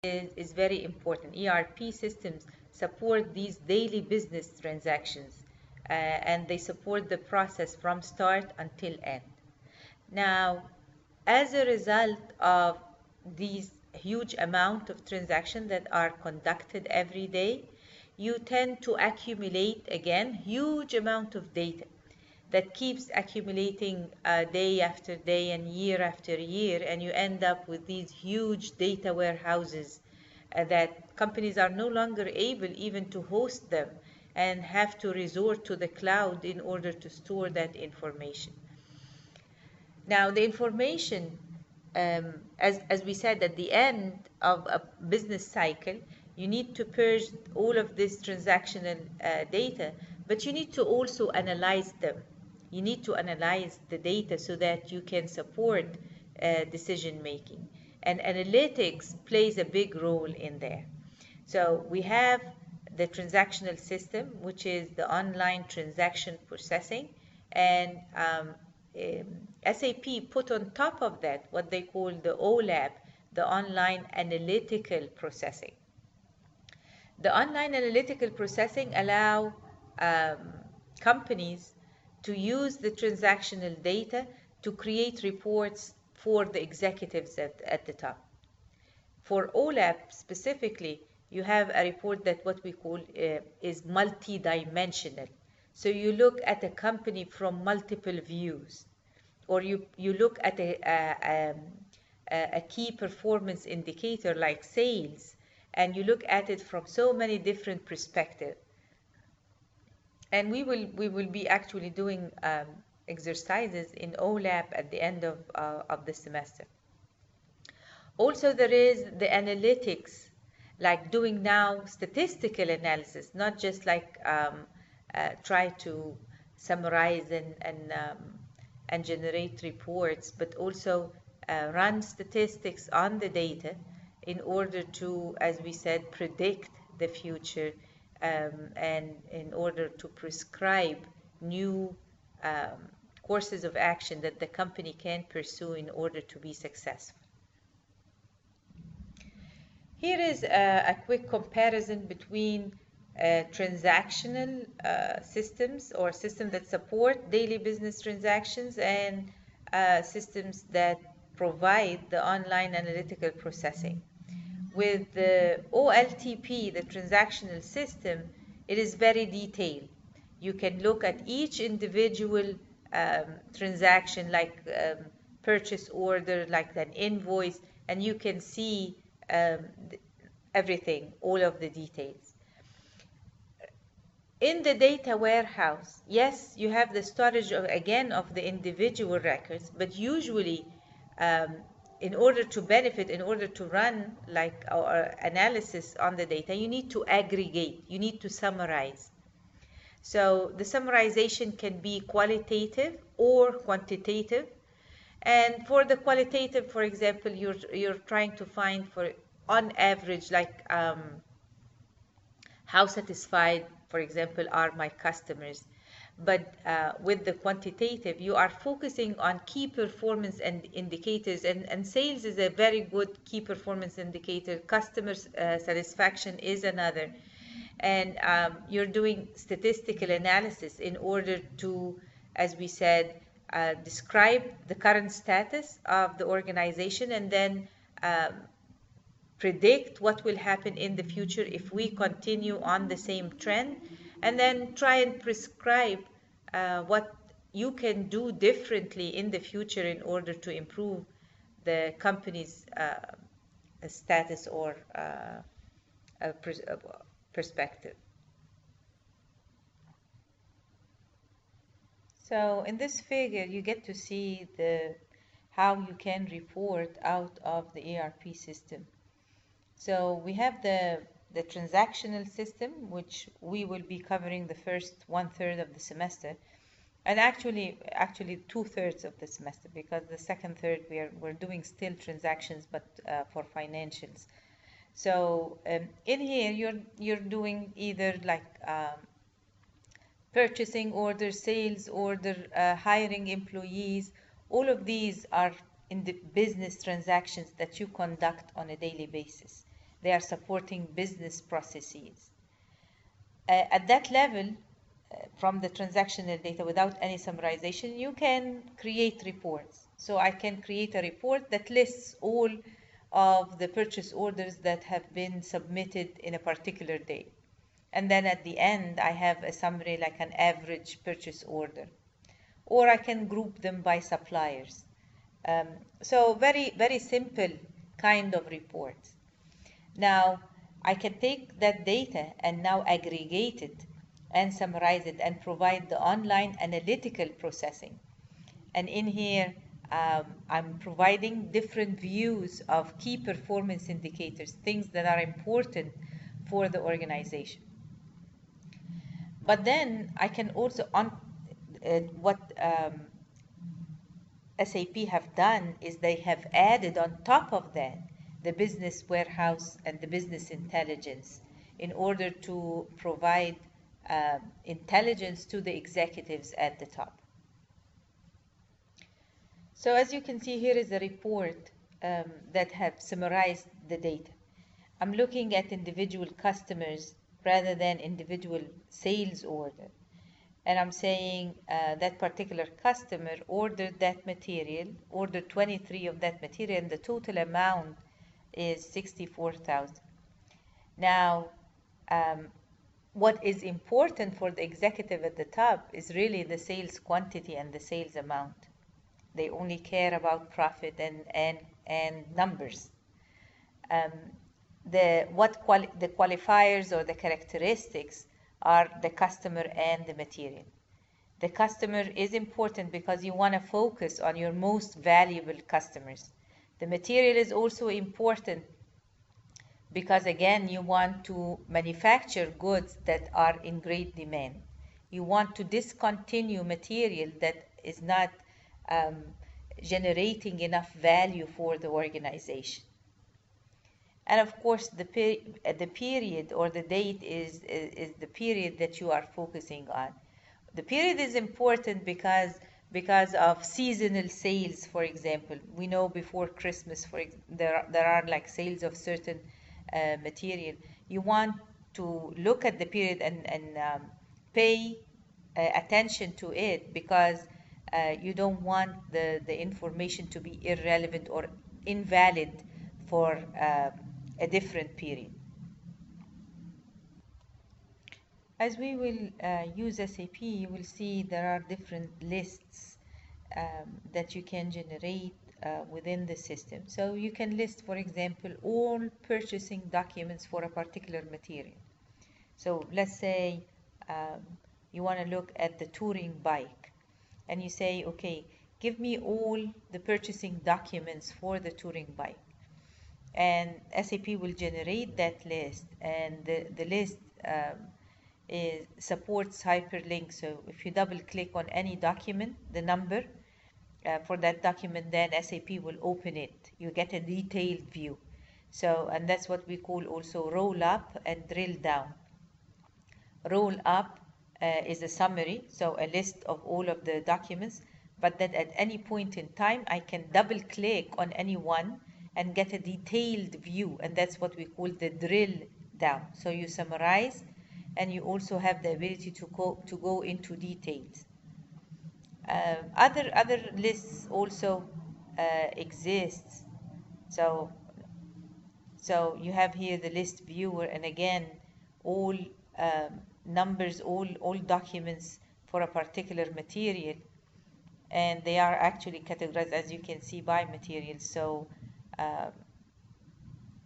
is very important. ERP systems support these daily business transactions, and they support the process from start until end. Now, as a result of these huge amount of transactions that are conducted every day, you tend to accumulate again huge amount of data that keeps accumulating day after day and year after year, and you end up with these huge data warehouses that companies are no longer able even to host them and have to resort to the cloud in order to store that information. Now, the information, as we said, at the end of a business cycle, you need to purge all of this transactional data, but you need to also analyze them. You need to analyze the data so that you can support decision making. And analytics plays a big role in there. So we have the transactional system, which is the online transaction processing, and SAP put on top of that what they call the OLAP, the online analytical processing. The online analytical processing allow companies to use the transactional data to create reports for the executives at the top. For OLAP specifically, you have a report that what we call is multi-dimensional. So you look at a company from multiple views, or you look at a key performance indicator like sales, and you look at it from so many different perspectives. And we will be actually doing exercises in OLAP at the end of the semester. Also, there is the analytics, like doing now statistical analysis, not just like try to summarize and generate reports, but also run statistics on the data in order to, as we said, predict the future, and in order to prescribe new courses of action that the company can pursue in order to be successful. Here is a quick comparison between transactional systems, or systems that support daily business transactions, and systems that provide the online analytical processing. With the OLTP, the transactional system, it is very detailed. You can look at each individual transaction, like purchase order, like an invoice, and you can see everything, all of the details. In the data warehouse, yes, you have the storage of the individual records, but usually in order to benefit, in order to run like our analysis on the data, you need to aggregate, you need to summarize. So the summarization can be qualitative or quantitative. And for the qualitative, for example, you're trying to find, for on average, like how satisfied, for example, are my customers. But with the quantitative, you are focusing on key performance and indicators, and sales is a very good key performance indicator. Customer satisfaction is another. And you're doing statistical analysis in order to, as we said, describe the current status of the organization, and then predict what will happen in the future if we continue on the same trend, and then try and prescribe what you can do differently in the future in order to improve the company's status or perspective. So in this figure, you get to see how you can report out of the ERP system. So we have the transactional system, which we will be covering the first 1/3 of the semester, and actually 2/3 of the semester, because the second third we're doing still transactions, but for financials. So in here you're doing either like purchasing order, sales order, hiring employees. All of these are in the business transactions that you conduct on a daily basis. They are supporting business processes. At that level, from the transactional data without any summarization, you can create reports. So I can create a report that lists all of the purchase orders that have been submitted in a particular day. And then at the end, I have a summary like an average purchase order. Or I can group them by suppliers. So very, very simple kind of reports. Now, I can take that data and now aggregate it and summarize it and provide the online analytical processing. And in here, I'm providing different views of key performance indicators, things that are important for the organization. But then I can also, what SAP have done is they have added on top of that the business warehouse and the business intelligence in order to provide intelligence to the executives at the top. So as you can see, here is a report that have summarized the data. I'm looking at individual customers rather than individual sales order. And I'm saying that particular customer ordered that material, ordered 23 of that material, and the total amount is 64,000. Now, what is important for the executive at the top is really the sales quantity and the sales amount. They only care about profit and numbers. The qualifiers or the characteristics are the customer and the material. The customer is important because you want to focus on your most valuable customers. The material is also important because, again, you want to manufacture goods that are in great demand. You want to discontinue material that is not generating enough value for the organization. And of course, the period or the date is the period that you are focusing on. The period is important because of seasonal sales, for example. We know before Christmas, there are like sales of certain material. You want to look at the period and pay attention to it because you don't want the information to be irrelevant or invalid for a different period. As we will use SAP, you will see there are different lists that you can generate within the system. So you can list, for example, all purchasing documents for a particular material. So let's say you want to look at the touring bike, and you say, okay, give me all the purchasing documents for the touring bike. And SAP will generate that list, and the list supports hyperlinks. So if you double click on any document, the number for that document, then SAP will open it. You get a detailed view. So, and that's what we call also roll up and drill down. Roll up is a summary, so a list of all of the documents, but that at any point in time, I can double click on any one and get a detailed view, and that's what we call the drill down. So you summarize, and you also have the ability to go into details. Other lists also exists. So you have here the list viewer, and again, all numbers, all documents for a particular material, and they are actually categorized, as you can see, by materials. So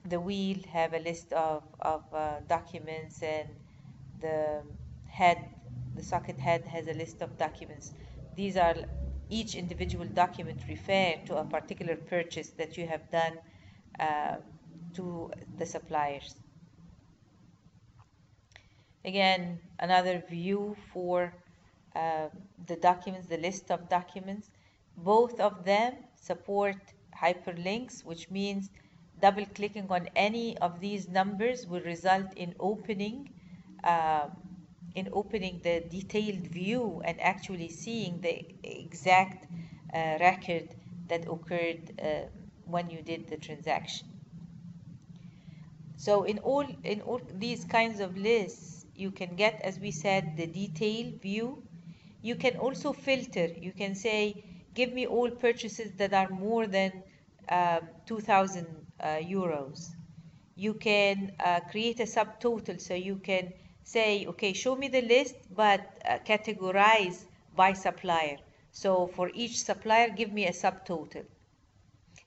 the wheel have a list of documents, and the socket head has a list of documents. These are each individual document refer to a particular purchase that you have done to the suppliers. Again, another view for the documents, the list of documents. Both of them support hyperlinks, which means double clicking on any of these numbers will result in opening the detailed view and actually seeing the exact record that occurred when you did the transaction. So in all these kinds of lists, you can get, as we said, the detail view. You can also filter. You can say, give me all purchases that are more than 2,000 euros. You can create a subtotal, so you can say, okay, show me the list, but categorize by supplier. So for each supplier, give me a subtotal.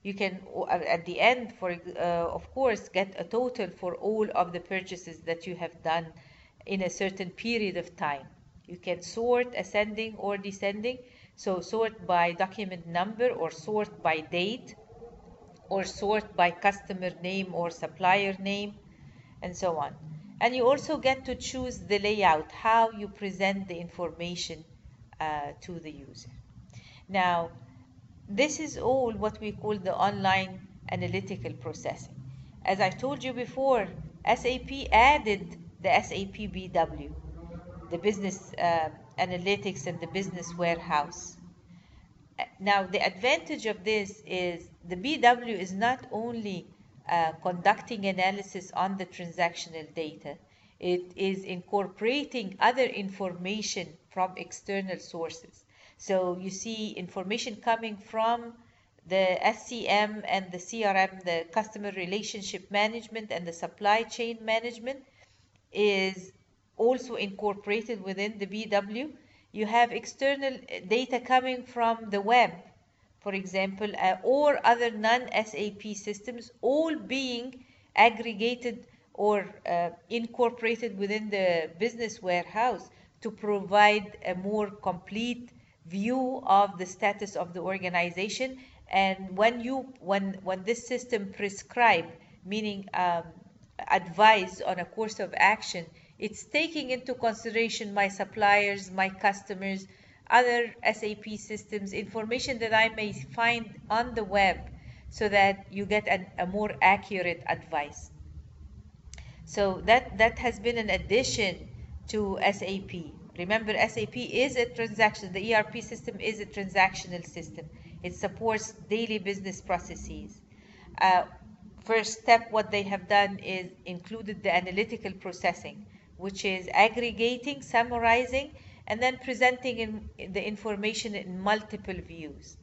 You can, at the end, of course, get a total for all of the purchases that you have done in a certain period of time. You can sort ascending or descending, so sort by document number, or sort by date, or sort by customer name or supplier name, and so on. And you also get to choose the layout, how you present the information to the user. Now, this is all what we call the online analytical processing. As I told you before, SAP added the SAP BW, the business analytics and the business warehouse. Now, the advantage of this is the BW is not only conducting analysis on the transactional data, it is incorporating other information from external sources. So you see information coming from the SCM and the CRM, the customer relationship management and the supply chain management, is also incorporated within the BW. You have external data coming from the web, for example, or other non-SAP systems, all being aggregated or incorporated within the business warehouse to provide a more complete view of the status of the organization. And when this system prescribe, meaning advise on a course of action, it's taking into consideration my suppliers, my customers, other SAP systems, information that I may find on the web, so that you get a more accurate advice. So that has been an addition to SAP. Remember, SAP is a transaction, the ERP system is a transactional system. It supports daily business processes. First step, what they have done is included the analytical processing, which is aggregating, summarizing, and then presenting the information in multiple views.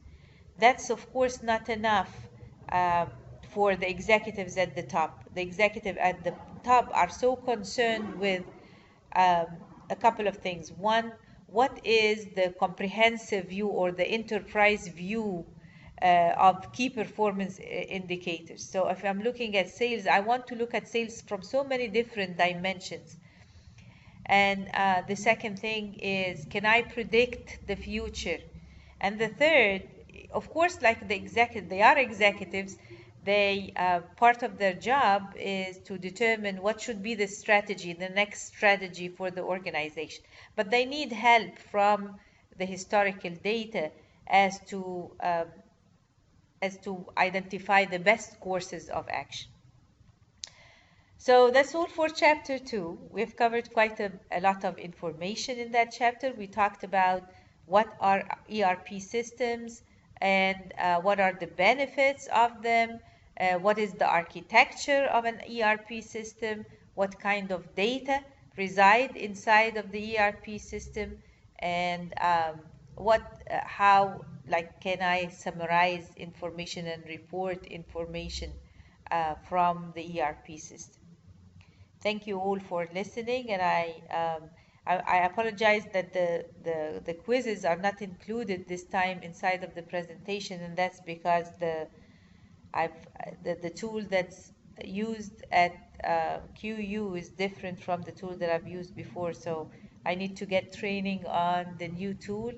That's, of course, not enough for the executives at the top. The executive at the top are so concerned with a couple of things. One, what is the comprehensive view or the enterprise view of key performance indicators? So if I'm looking at sales, I want to look at sales from so many different dimensions. And the second thing is, can I predict the future? And the third, of course, like the executive, they are executives. They part of their job is to determine what should be the strategy, the next strategy for the organization. But they need help from the historical data as to identify the best courses of action. So that's all for chapter 2. We've covered quite a lot of information in that chapter. We talked about what are ERP systems and what are the benefits of them, what is the architecture of an ERP system, what kind of data reside inside of the ERP system, and how can I summarize information and report information from the ERP system. Thank you all for listening, and I apologize that the quizzes are not included this time inside of the presentation, and that's because the tool that's used at QU is different from the tool that I've used before, so I need to get training on the new tool,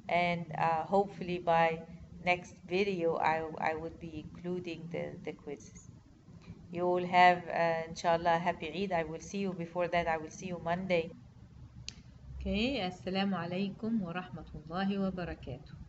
and hopefully by next video I would be including the quizzes. You all have, inshallah, happy Eid. I will see you before that. I will see you Monday. Okay, Assalamu alaikum wa rahmatullahi wa barakatuh.